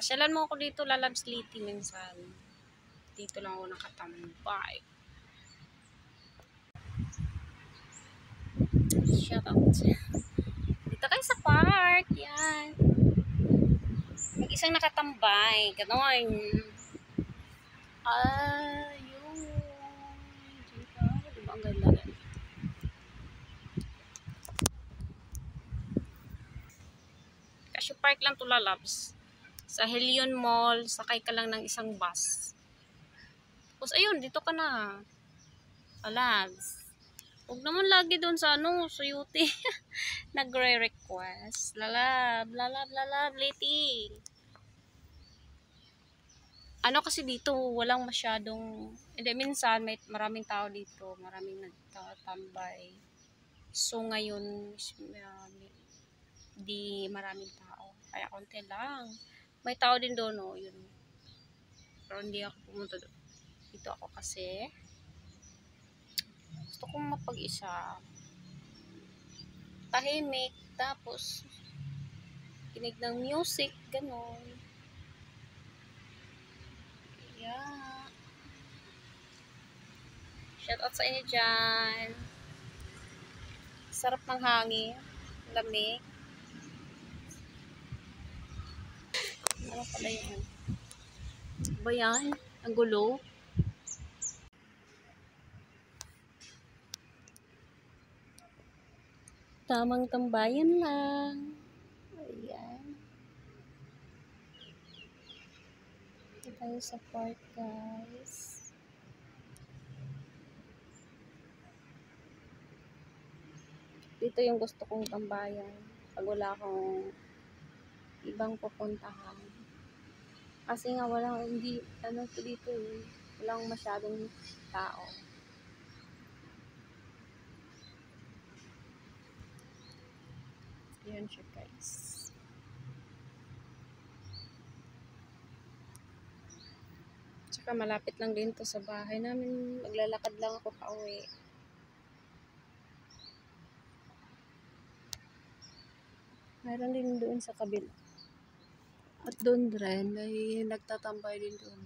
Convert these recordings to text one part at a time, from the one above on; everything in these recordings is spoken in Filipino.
Pasyalan mo ako dito, Lalabs Liti minsan. Dito lang ako nakatambay. Shout out. Dito kayo sa park. Yan. Mag-isang nakatambay. Ganon. Ayun. Dito. Diba ang ganda na? Casio Park lang to, Lalabs. Sa Helion Mall, sakay ka lang ng isang bus. Tapos ayun, dito ka na. Lalabs. Huwag naman lagi doon sa sa UT. Nagre-request. Lalab, Liti. Kasi dito, walang masyadong, hindi, minsan, maraming tao dito. Maraming nagtatambay. So, ngayon, di maraming tao. Kaya konti lang. May tao din doon, yun. Pero hindi ako pumunta doon. Dito ako kasi gusto kong mapag-isa. Tahimik. Tapos, kinig ng music. Ganon. Yeah. Shout out sa inyo dyan. Sarap ng hangin. Lamig. Ano pala yan? Ba yan? Ang gulo. Tamang tambayan lang. Ayan. Ito tayo sa park, guys. Dito yung gusto kong tambayan. Pag wala akong ibang pupuntahan. Kasi nga hindi, dito walang masyadong tao. Yan siya, guys. Tsaka malapit lang din to sa bahay namin. Maglalakad lang ako pauwi. Mayroon din doon sa kabila. At doon rin, ay nagtatambay din doon.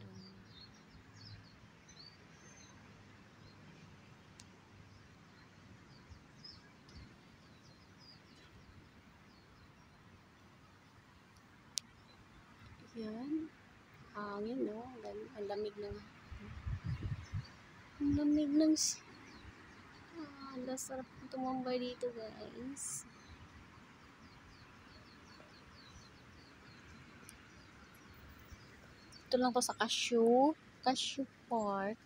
Yan. Hangin, no? Ang lamig ng... Ang lamig ng... sarap tumambay dito, guys. Ito lang to sa Casio Park.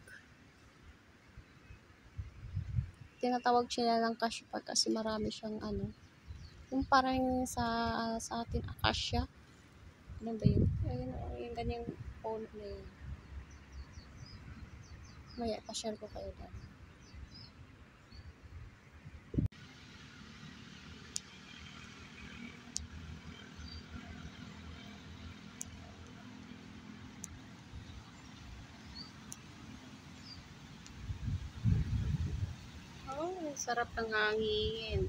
Tinatawag sila ng Casio Park kasi marami siyang yung parang sa atin acacia. Ano ba yun? Ayun, yung ganyang phone na yun. Maya, pa-share ko kayo dyan. Oh, sarap ng hangin.